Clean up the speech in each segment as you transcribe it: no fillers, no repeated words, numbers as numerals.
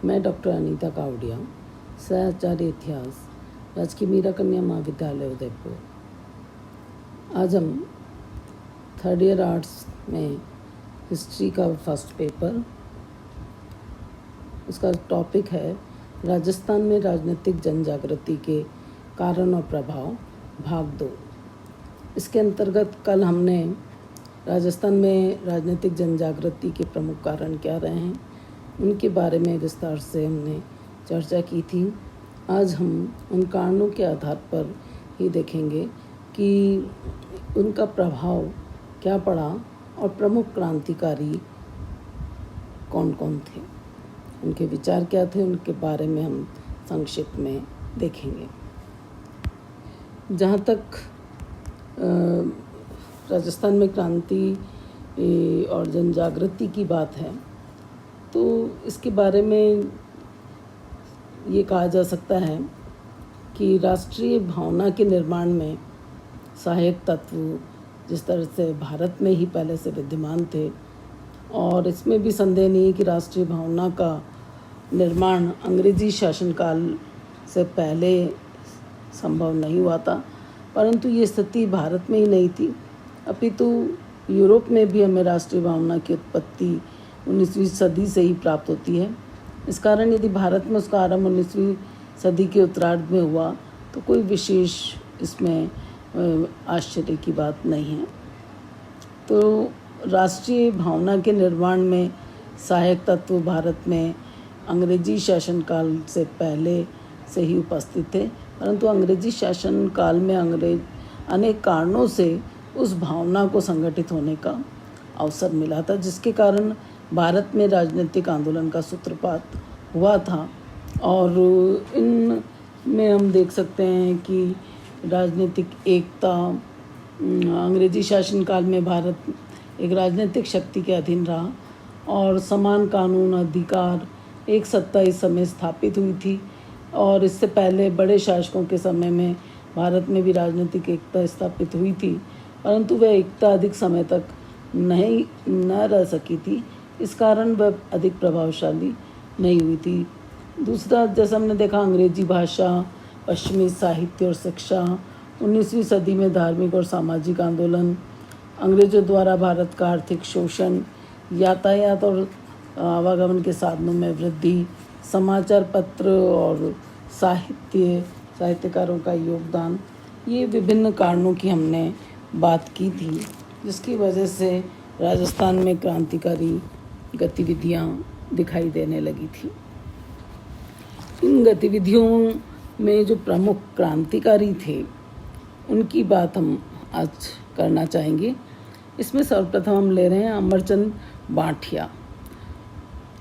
मैं डॉक्टर अनीता कावड़िया, सहआचार्य इतिहास, राजकीय मीरा कन्या महाविद्यालय उदयपुर। आज हम थर्ड ईयर आर्ट्स में हिस्ट्री का फर्स्ट पेपर, उसका टॉपिक है राजस्थान में राजनीतिक जनजागृति के कारण और प्रभाव, भाग 2। इसके अंतर्गत कल हमने राजस्थान में राजनीतिक जनजागृति के प्रमुख कारण क्या रहे हैं, उनके बारे में विस्तार से हमने चर्चा की थी। आज हम उन कारणों के आधार पर ही देखेंगे कि उनका प्रभाव क्या पड़ा और प्रमुख क्रांतिकारी कौन कौन थे, उनके विचार क्या थे, उनके बारे में हम संक्षिप्त में देखेंगे। जहाँ तक राजस्थान में क्रांति और जनजागृति की बात है, तो इसके बारे में ये कहा जा सकता है कि राष्ट्रीय भावना के निर्माण में सहायक तत्व जिस तरह से भारत में ही पहले से विद्यमान थे, और इसमें भी संदेह नहीं है कि राष्ट्रीय भावना का निर्माण अंग्रेजी शासनकाल से पहले संभव नहीं हुआ था, परंतु ये स्थिति भारत में ही नहीं थी, अपितु यूरोप में भी हमें राष्ट्रीय भावना की उत्पत्ति 19वीं सदी से ही प्राप्त होती है। इस कारण यदि भारत में उसका आरंभ 19वीं सदी के उत्तरार्ध में हुआ तो कोई विशेष इसमें आश्चर्य की बात नहीं है। तो राष्ट्रीय भावना के निर्माण में सहायक तत्व भारत में अंग्रेजी शासनकाल से पहले से ही उपस्थित थे, परंतु अंग्रेजी शासनकाल में अनेक कारणों से उस भावना को संगठित होने का अवसर मिला था, जिसके कारण भारत में राजनीतिक आंदोलन का सूत्रपात हुआ था। और इन में हम देख सकते हैं कि राजनीतिक एकता, अंग्रेजी शासनकाल में भारत एक राजनीतिक शक्ति के अधीन रहा और समान कानून अधिकार एक सत्ता इस समय स्थापित हुई थी। और इससे पहले बड़े शासकों के समय में भारत में भी राजनीतिक एकता स्थापित हुई थी, परंतु वह एकता अधिक समय तक न रह सकी थी, इस कारण वह अधिक प्रभावशाली नहीं हुई थी। दूसरा, जैसा हमने देखा, अंग्रेजी भाषा, पश्चिमी साहित्य और शिक्षा, 19वीं सदी में धार्मिक और सामाजिक आंदोलन, अंग्रेजों द्वारा भारत का आर्थिक शोषण, यातायात और आवागमन के साधनों में वृद्धि, समाचार पत्र और साहित्यकारों का योगदान, ये विभिन्न कारणों की हमने बात की थी, जिसकी वजह से राजस्थान में क्रांतिकारी गतिविधियां दिखाई देने लगी थी। इन गतिविधियों में जो प्रमुख क्रांतिकारी थे उनकी बात हम आज करना चाहेंगे। इसमें सर्वप्रथम हम ले रहे हैं अमरचंद बांठिया।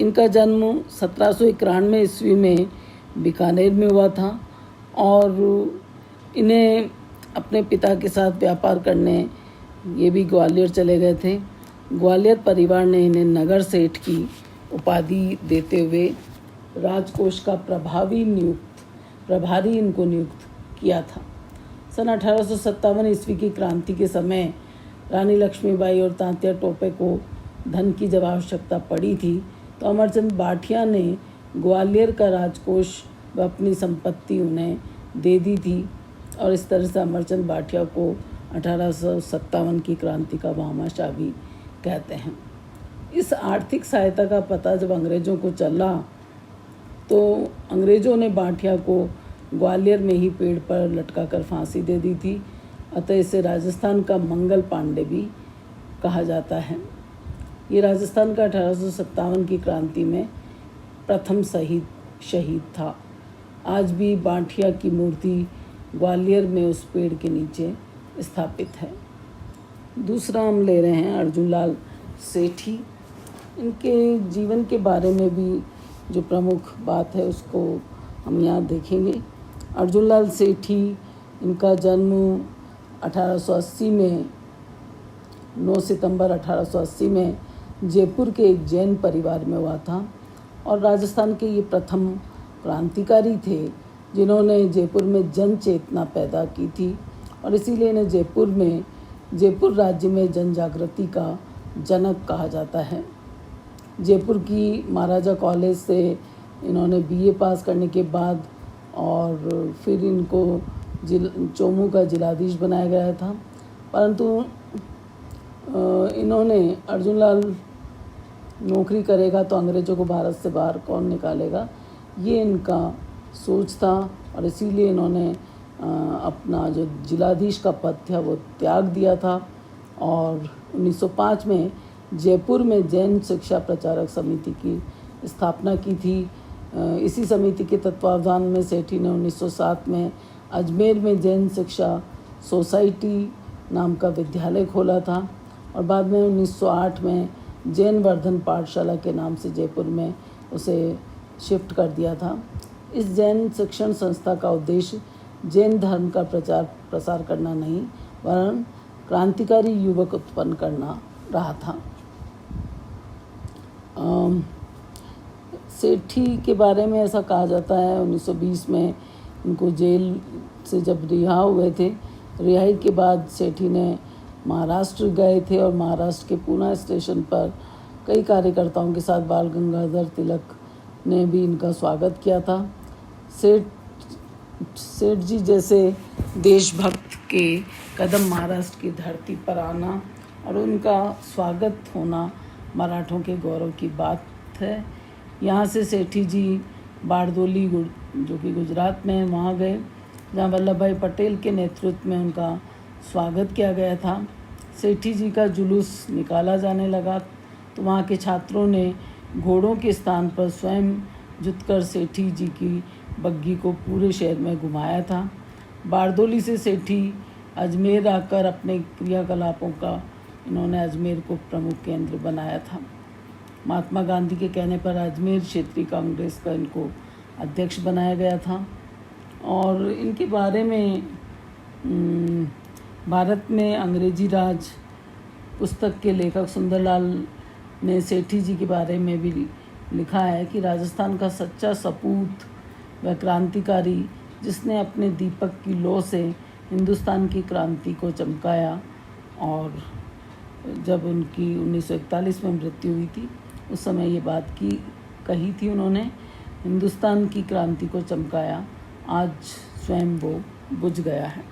इनका जन्म 1791 ईस्वी में बीकानेर में हुआ था और इन्हें अपने पिता के साथ व्यापार करने ये भी ग्वालियर चले गए थे। ग्वालियर परिवार ने इन्हें नगर सेठ की उपाधि देते हुए राजकोष का प्रभारी इनको नियुक्त किया था। सन 1857 ईस्वी की क्रांति के समय रानी लक्ष्मीबाई और तात्या टोपे को धन की जब आवश्यकता पड़ी थी, तो अमरचंद बांठिया ने ग्वालियर का राजकोष व अपनी संपत्ति उन्हें दे दी थी, और इस तरह से अमरचंद बांठिया को 1857 की क्रांति का भामाशाह भी कहते हैं। इस आर्थिक सहायता का पता जब अंग्रेज़ों को चला, तो अंग्रेज़ों ने बांठिया को ग्वालियर में ही पेड़ पर लटका कर फांसी दे दी थी। अतः इसे राजस्थान का मंगल पांडे भी कहा जाता है। ये राजस्थान का 1857 की क्रांति में प्रथम शहीद था। आज भी बांठिया की मूर्ति ग्वालियर में उस पेड़ के नीचे स्थापित है। दूसरा हम ले रहे हैं अर्जुनलाल सेठी। इनके जीवन के बारे में भी जो प्रमुख बात है उसको हम यहाँ देखेंगे। अर्जुनलाल सेठी, इनका जन्म 1880 में 9 सितंबर 1880 में जयपुर के एक जैन परिवार में हुआ था, और राजस्थान के ये प्रथम क्रांतिकारी थे जिन्होंने जयपुर में जन चेतना पैदा की थी, और इसीलिए इन्हें जयपुर राज्य में जन जागृति का जनक कहा जाता है। जयपुर की महाराजा कॉलेज से इन्होंने बीए पास करने के बाद और फिर इनको चोमू का जिलाधीश बनाया गया था, परंतु इन्होंने अर्जुन लाल नौकरी करेगा तो अंग्रेज़ों को भारत से बाहर कौन निकालेगा, ये इनका सोच था और इसीलिए इन्होंने अपना जो जिलाधीश का पद था वो त्याग दिया था और 1905 में जयपुर में जैन शिक्षा प्रचारक समिति की स्थापना की थी। इसी समिति के तत्वावधान में सेठी ने 1907 में अजमेर में जैन शिक्षा सोसाइटी नाम का विद्यालय खोला था और बाद में 1908 में जैन वर्धन पाठशाला के नाम से जयपुर में उसे शिफ्ट कर दिया था। इस जैन शिक्षण संस्था का उद्देश्य जैन धर्म का प्रचार प्रसार करना नहीं वरन क्रांतिकारी युवक उत्पन्न करना रहा था। सेठी के बारे में ऐसा कहा जाता है 1920 में इनको जेल से जब रिहा हुए थे, रिहाई के बाद सेठी ने महाराष्ट्र गए थे और महाराष्ट्र के पूना स्टेशन पर कई कार्यकर्ताओं के साथ बाल गंगाधर तिलक ने भी इनका स्वागत किया था। सेठ जी जैसे देशभक्त के कदम महाराष्ट्र की धरती पर आना और उनका स्वागत होना मराठों के गौरव की बात है। यहाँ से सेठी जी बारदोली जो कि गुजरात में है वहाँ गए, जहाँ वल्लभ भाई पटेल के नेतृत्व में उनका स्वागत किया गया था। सेठी जी का जुलूस निकाला जाने लगा तो वहाँ के छात्रों ने घोड़ों के स्थान पर स्वयं जुतकर सेठी जी की बग्घी को पूरे शहर में घुमाया था। बारदोली से सेठी अजमेर आकर अपने क्रियाकलापों का इन्होंने अजमेर को प्रमुख केंद्र बनाया था। महात्मा गांधी के कहने पर अजमेर क्षेत्रीय कांग्रेस का इनको अध्यक्ष बनाया गया था और इनके बारे में भारत में अंग्रेजी राज पुस्तक के लेखक सुंदरलाल ने सेठी जी के बारे में भी लिखा है कि राजस्थान का सच्चा सपूत व क्रांतिकारी जिसने अपने दीपक की लौ से हिंदुस्तान की क्रांति को चमकाया। और जब उनकी 1941 में मृत्यु हुई थी उस समय ये बात कही थी उन्होंने, हिंदुस्तान की क्रांति को चमकाया, आज स्वयं वो बुझ गया है।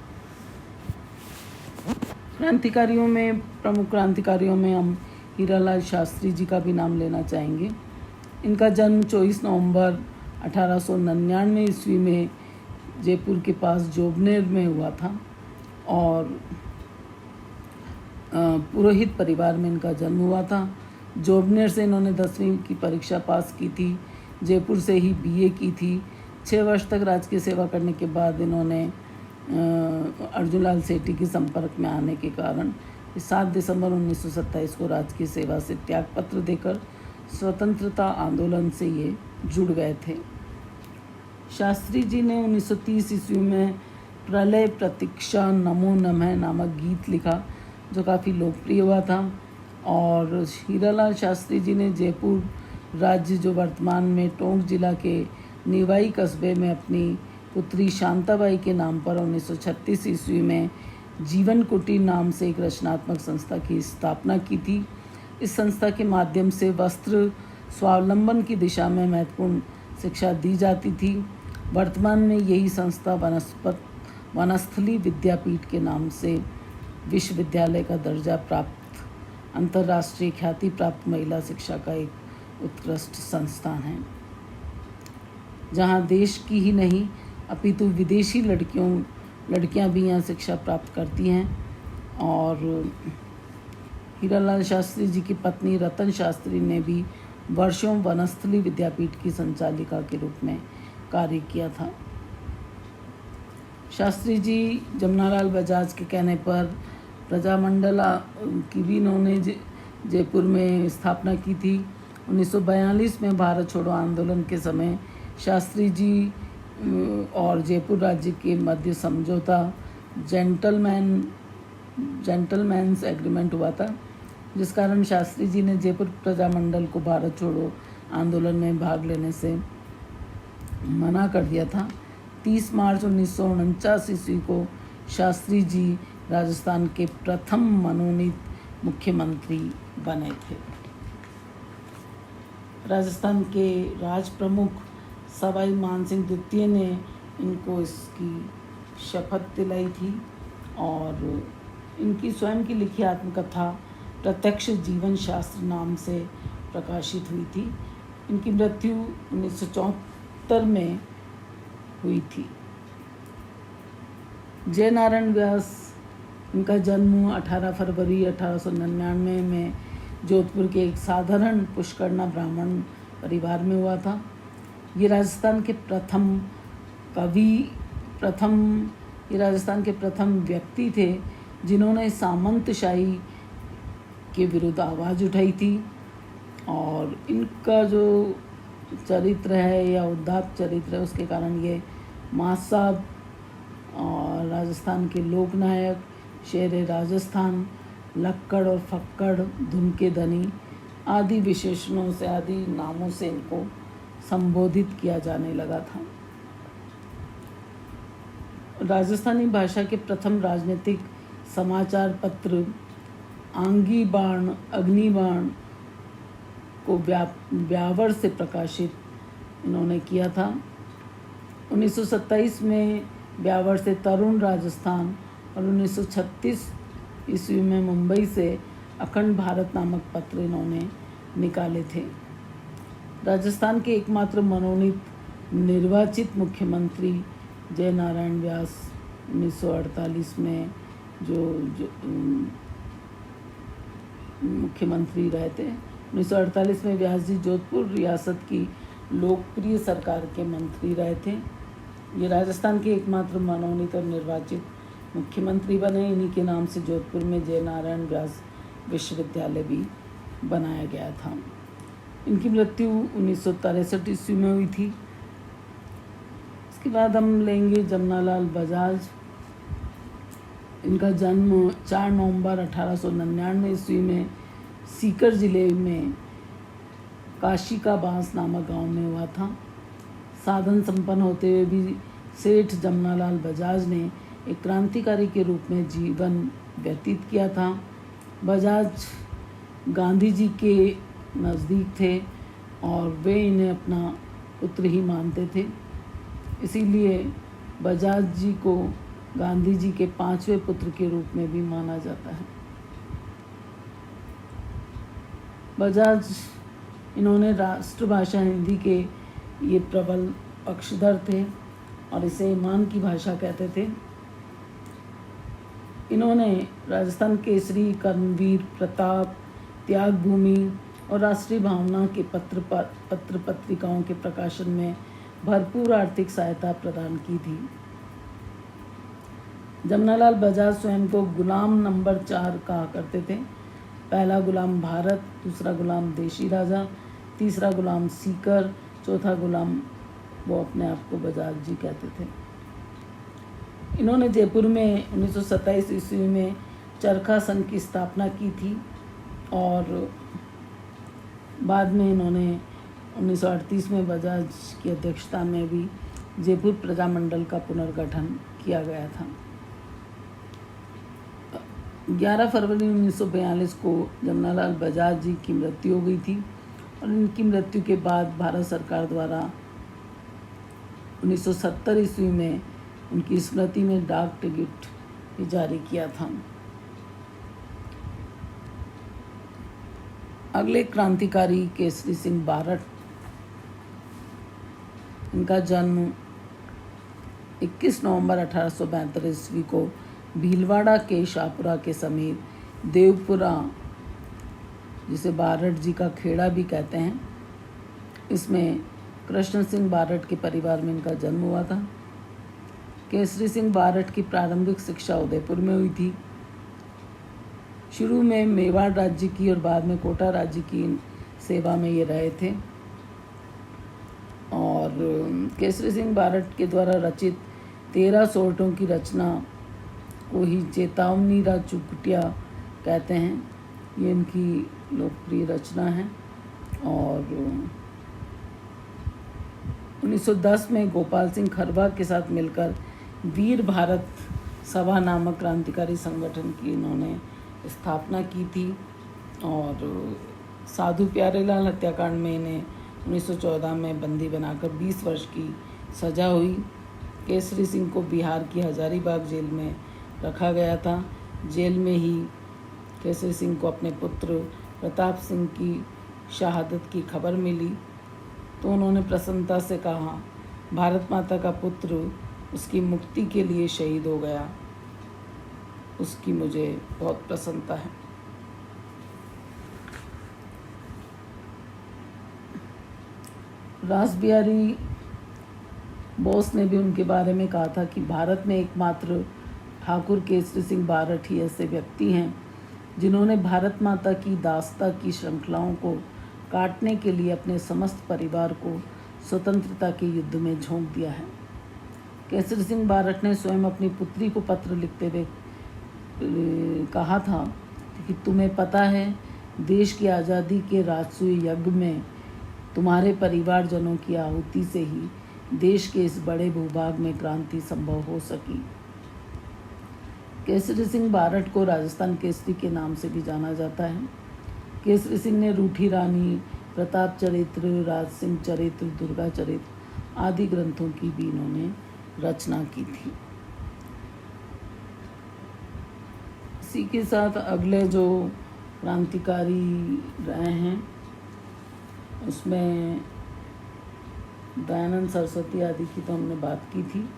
क्रांतिकारियों में प्रमुख क्रांतिकारियों में हम हीरालाल शास्त्री जी का भी नाम लेना चाहेंगे। इनका जन्म 24 नवंबर 1899 ईस्वी में जयपुर के पास जोबनेर में हुआ था और पुरोहित परिवार में इनका जन्म हुआ था। जोबनेर से इन्होंने 10वीं की परीक्षा पास की थी, जयपुर से ही बीए की थी। 6 वर्ष तक राजकीय सेवा करने के बाद इन्होंने अर्जुन लाल सेठी के संपर्क में आने के कारण 7 दिसंबर 1927 को राजकीय सेवा से त्यागपत्र देकर स्वतंत्रता आंदोलन से ये जुड़ गए थे। शास्त्री जी ने 1930 ईस्वी में प्रलय प्रतीक्षा नमो नमः नामक गीत लिखा जो काफ़ी लोकप्रिय हुआ था और हीरालाल शास्त्री जी ने जयपुर राज्य जो वर्तमान में टोंक जिला के निवाई कस्बे में अपनी पुत्री शांताबाई के नाम पर 1936 ईस्वी में जीवन कुटीर नाम से एक रचनात्मक संस्था की स्थापना की थी। इस संस्था के माध्यम से वस्त्र स्वावलंबन की दिशा में महत्वपूर्ण शिक्षा दी जाती थी। वर्तमान में यही संस्था वनस्थली विद्यापीठ के नाम से विश्वविद्यालय का दर्जा प्राप्त अंतर्राष्ट्रीय ख्याति प्राप्त महिला शिक्षा का एक उत्कृष्ट संस्थान है, जहां देश की ही नहीं अपितु विदेशी लड़कियां भी यहाँ शिक्षा प्राप्त करती हैं। और हीरालाल शास्त्री जी की पत्नी रतन शास्त्री ने भी वर्षों वनस्थली विद्यापीठ की संचालिका के रूप में कार्य किया था। शास्त्री जी जमुनालाल बजाज के कहने पर प्रजामंडल की भी इन्होंने जयपुर में स्थापना की थी। 1942 में भारत छोड़ो आंदोलन के समय शास्त्री जी और जयपुर राज्य के मध्य समझौता जेंटलमैन्स एग्रीमेंट हुआ था, जिस कारण शास्त्री जी ने जयपुर प्रजामंडल को भारत छोड़ो आंदोलन में भाग लेने से मना कर दिया था। 30 मार्च 1949 ईस्वी को शास्त्री जी राजस्थान के प्रथम मनोनीत मुख्यमंत्री बने थे। राजस्थान के राज प्रमुख सवाई मानसिंह द्वितीय ने इनको इसकी शपथ दिलाई थी और इनकी स्वयं की लिखी आत्मकथा प्रत्यक्ष जीवन शास्त्र नाम से प्रकाशित हुई थी। इनकी मृत्यु 1974 में हुई थी। जयनारायण व्यास, इनका जन्म 18 फरवरी 1899 में जोधपुर के एक साधारण पुष्करना ब्राह्मण परिवार में हुआ था। ये राजस्थान के प्रथम व्यक्ति थे जिन्होंने सामंतशाही के विरुद्ध आवाज़ उठाई थी और इनका जो चरित्र है या उदात्त चरित्र है उसके कारण ये मां साहब और राजस्थान के लोकनायक, शेर राजस्थान, लक्कड़ और फक्कड़, धुन के धनी आदि विशेषणों से, आदि नामों से इनको संबोधित किया जाने लगा था। राजस्थानी भाषा के प्रथम राजनीतिक समाचार पत्र आंगी बाण अग्निबाण को ब्यावर से प्रकाशित इन्होंने किया था। 1927 में ब्यावर से तरुण राजस्थान और 1936 ईस्वी में मुंबई से अखंड भारत नामक पत्र इन्होंने निकाले थे। राजस्थान के एकमात्र मनोनीत निर्वाचित मुख्यमंत्री जयनारायण व्यास 1948 में जो मुख्यमंत्री रहे थे। 1948 में व्यास जी जोधपुर रियासत की लोकप्रिय सरकार के मंत्री रहे थे। ये राजस्थान के एकमात्र मनोनीत और निर्वाचित मुख्यमंत्री बने। इन्हीं के नाम से जोधपुर में जयनारायण व्यास विश्वविद्यालय भी बनाया गया था। इनकी मृत्यु 1963 ईस्वी में हुई थी। इसके बाद हम लेंगे जमनालाल बजाज। इनका जन्म 4 नवंबर 1899 ईस्वी में सीकर जिले में काशी का बांस नामक गांव में हुआ था। साधन संपन्न होते हुए भी सेठ जमनालाल बजाज ने एक क्रांतिकारी के रूप में जीवन व्यतीत किया था। बजाज गांधी जी के नज़दीक थे और वे इन्हें अपना पुत्र ही मानते थे। इसीलिए बजाज जी को गांधी जी के 5वें पुत्र के रूप में भी माना जाता है। बजाज इन्होंने राष्ट्रभाषा हिंदी के ये प्रबल पक्षधर थे और इसे ईमान की भाषा कहते थे। इन्होंने राजस्थान केसरी, कर्मवीर, प्रताप, त्याग भूमि और राष्ट्रीय भावना के पत्र पत्रिकाओं के प्रकाशन में भरपूर आर्थिक सहायता प्रदान की थी। जमनालाल बजाज स्वयं को गुलाम नंबर 4 कहा करते थे। पहला गुलाम भारत, दूसरा गुलाम देशी राजा, तीसरा गुलाम सीकर, चौथा गुलाम, वो अपने आप को बजाज जी कहते थे। इन्होंने जयपुर में 1927 ईस्वी में चरखा संघ की स्थापना की थी और बाद में इन्होंने 1938 में बजाज की अध्यक्षता में भी जयपुर प्रजामंडल का पुनर्गठन किया गया था। 11 फरवरी 1942 को जमनालाल बजाज जी की मृत्यु हो गई थी और इनकी मृत्यु के बाद भारत सरकार द्वारा 1970 ईस्वी में उनकी स्मृति में डाक टिकट भी जारी किया था। अगले क्रांतिकारी केसरी सिंह बारठ। इनका जन्म 21 नवंबर 1872 ईस्वी को भीलवाड़ा के शाहपुरा के समीप देवपुरा, जिसे बारठ जी का खेड़ा भी कहते हैं, इसमें कृष्ण सिंह बारठ के परिवार में इनका जन्म हुआ था। केसरी सिंह बारठ की प्रारंभिक शिक्षा उदयपुर में हुई थी। शुरू में मेवाड़ राज्य की और बाद में कोटा राज्य की सेवा में ये रहे थे और केसरी सिंह बारठ के द्वारा रचित 13 सोरठों की रचना को ही चेतावनी रा चुकटिया कहते हैं। ये इनकी लोकप्रिय रचना है और 1910 में गोपाल सिंह खरबा के साथ मिलकर वीर भारत सभा नामक क्रांतिकारी संगठन की इन्होंने स्थापना की थी और साधु प्यारेलाल हत्याकांड में इन्हें 1914 में बंदी बनाकर 20 वर्ष की सज़ा हुई। केसरी सिंह को बिहार की हजारीबाग जेल में रखा गया था। जेल में ही केसरी सिंह को अपने पुत्र प्रताप सिंह की शहादत की खबर मिली तो उन्होंने प्रसन्नता से कहा, भारत माता का पुत्र उसकी मुक्ति के लिए शहीद हो गया, उसकी मुझे बहुत प्रसन्नता है। रासबिहारी बोस ने भी उनके बारे में कहा था कि भारत में एकमात्र ठाकुर केसरी सिंह बारठ ही ऐसे व्यक्ति हैं जिन्होंने भारत माता की दास्ता की श्रृंखलाओं को काटने के लिए अपने समस्त परिवार को स्वतंत्रता के युद्ध में झोंक दिया है। केसरी सिंह बारठ ने स्वयं अपनी पुत्री को पत्र लिखते हुए कहा था कि तुम्हें पता है, देश की आज़ादी के राजसूय यज्ञ में तुम्हारे परिवारजनों की आहुति से ही देश के इस बड़े भूभाग में क्रांति संभव हो सकी। केसरी सिंह बारठ को राजस्थान केसरी के नाम से भी जाना जाता है। केसरी सिंह ने रूठी रानी, प्रताप चरित्र, राज सिंह चरित्र, दुर्गा चरित्र आदि ग्रंथों की भी इन्होंने रचना की थी। इसी के साथ अगले जो क्रांतिकारी रहे हैं उसमें दयानंद सरस्वती आदि की तो हमने बात की थी।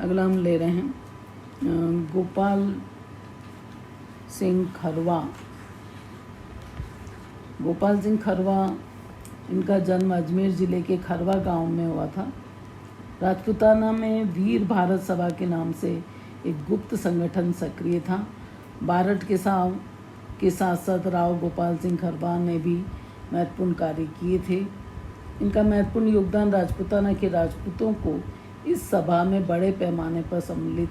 अगला हम ले रहे हैं गोपाल सिंह खरवा। गोपाल सिंह खरवा, इनका जन्म अजमेर ज़िले के खरवा गांव में हुआ था। राजपूताना में वीर भारत सभा के नाम से एक गुप्त संगठन सक्रिय था। बारठ के साथ साथ राव गोपाल सिंह खरवा ने भी महत्वपूर्ण कार्य किए थे। इनका महत्वपूर्ण योगदान राजपूताना के राजपूतों को इस सभा में बड़े पैमाने पर सम्मिलित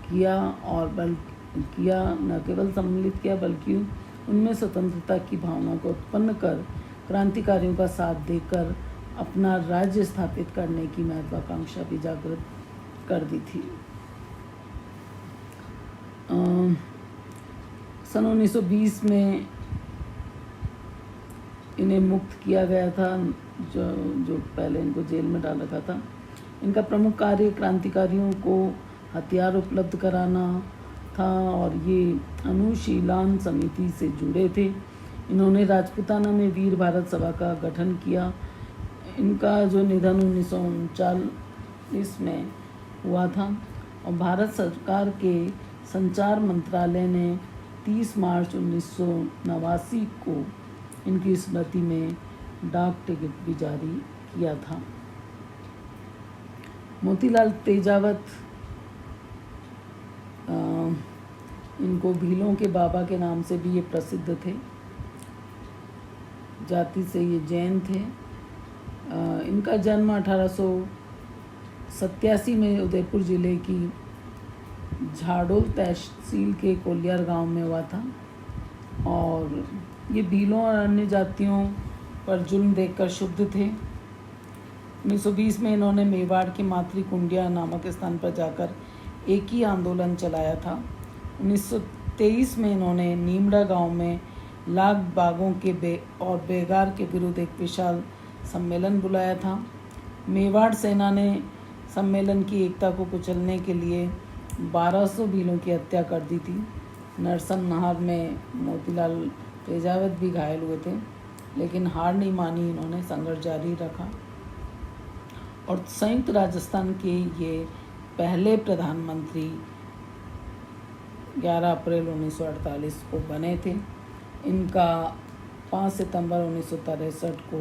किया और न केवल सम्मिलित किया बल्कि उनमें स्वतंत्रता की भावना को उत्पन्न कर क्रांतिकारियों का साथ देकर अपना राज्य स्थापित करने की महत्वाकांक्षा भी जागृत कर दी थी। सन 1920 में इन्हें मुक्त किया गया था, जो पहले इनको जेल में डाल रखा था। इनका प्रमुख कार्य क्रांतिकारियों को हथियार उपलब्ध कराना था और ये अनुशीलन समिति से जुड़े थे। इन्होंने राजपूताना में वीर भारत सभा का गठन किया। इनका जो निधन 1939 में हुआ था और भारत सरकार के संचार मंत्रालय ने 30 मार्च 1989 को इनकी स्मृति में डाक टिकट भी जारी किया था। मोतीलाल तेजावत, इनको भीलों के बाबा के नाम से भी ये प्रसिद्ध थे। जाति से ये जैन थे। इनका जन्म 1887 में उदयपुर जिले की झाड़ोल तहसील के कोलियार गांव में हुआ था और ये भीलों और अन्य जातियों पर जुल्म देखकर शुद्ध थे। 1920 में इन्होंने मेवाड़ के मातृकुंडिया नामक स्थान पर जाकर एक ही आंदोलन चलाया था। 1923 में इन्होंने नीमड़ा गांव में लाग बागों के और बेगार के विरुद्ध एक विशाल सम्मेलन बुलाया था। मेवाड़ सेना ने सम्मेलन की एकता को कुचलने के लिए 1200 भीलों की हत्या कर दी थी। नरसंहार में मोतीलाल तेजावत भी घायल हुए थे, लेकिन हार नहीं मानी, इन्होंने संघर्ष जारी रखा और संयुक्त राजस्थान के ये पहले प्रधानमंत्री 11 अप्रैल 1948 को बने थे। इनका 5 सितंबर 1963 को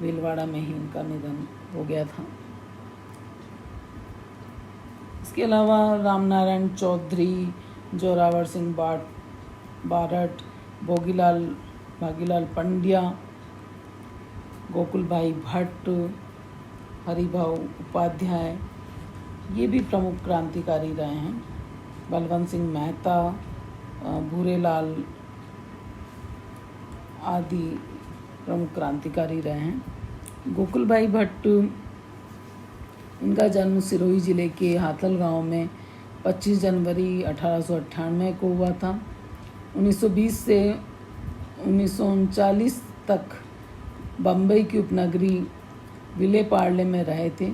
भीलवाड़ा में ही इनका निधन हो गया था। इसके अलावा रामनारायण चौधरी, जोरावर सिंह बारठ, भागीलाल पंड्या, गोकुल भाई भट्ट, हरिभाऊ उपाध्याय, ये भी प्रमुख क्रांतिकारी रहे हैं। बलवंत सिंह मेहता, भूरेलाल आदि प्रमुख क्रांतिकारी रहे हैं। गोकुल भाई भट्ट, इनका जन्म सिरोही जिले के हाथल गांव में 25 जनवरी 1898 को हुआ था। 1920 से 1939 तक बम्बई की उपनगरी विले पार्ले में रहे थे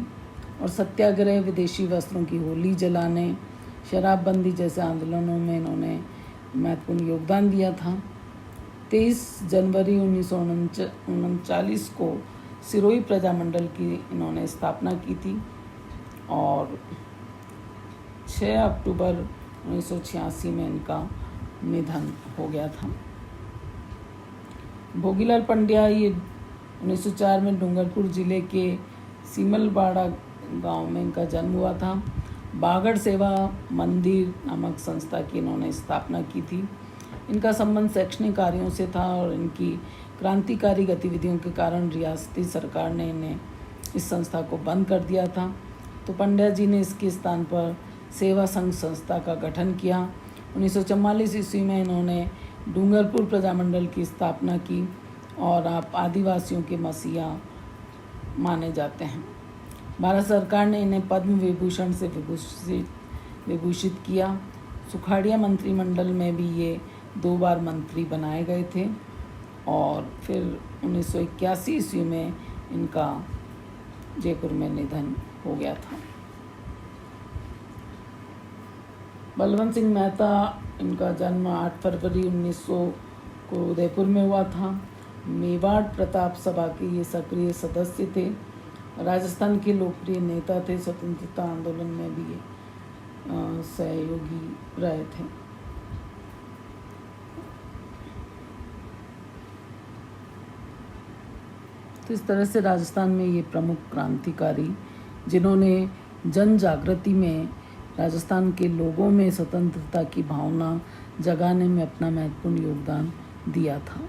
और सत्याग्रह, विदेशी वस्त्रों की होली जलाने, शराबबंदी जैसे आंदोलनों में इन्होंने महत्वपूर्ण योगदान दिया था। 23 जनवरी 1939 को सिरोही प्रजामंडल की इन्होंने स्थापना की थी और 6 अक्टूबर 1986 में इनका निधन हो गया था। भोगीलाल पंड्या ये 1904 में डूंगरपुर जिले के सीमलवाड़ा गांव में इनका जन्म हुआ था। बागड़ सेवा मंदिर नामक संस्था की इन्होंने स्थापना की थी। इनका संबंध शैक्षणिक कार्यों से था और इनकी क्रांतिकारी गतिविधियों के कारण रियासती सरकार ने इन्हें इस संस्था को बंद कर दिया था। तो पंड्या जी ने इसके स्थान पर सेवा संघ संस्था का गठन किया। 1944 ईस्वी में इन्होंने डूंगरपुर प्रजामंडल की स्थापना की और आप आदिवासियों के मसीहा माने जाते हैं। भारत सरकार ने इन्हें पद्म विभूषण से विभूषित किया। सुखाड़िया मंत्रिमंडल में भी ये 2 बार मंत्री बनाए गए थे और फिर 1981 ईस्वी में इनका जयपुर में निधन हो गया था। बलवंत सिंह मेहता, इनका जन्म 8 फरवरी 1900 को उदयपुर में हुआ था। मेवाड़ प्रताप सभा के ये सक्रिय सदस्य थे। राजस्थान के लोकप्रिय नेता थे। स्वतंत्रता आंदोलन में भी ये सहयोगी रहे थे। तो इस तरह से राजस्थान में ये प्रमुख क्रांतिकारी जिन्होंने जन जागृति में राजस्थान के लोगों में स्वतंत्रता की भावना जगाने में अपना महत्वपूर्ण योगदान दिया था।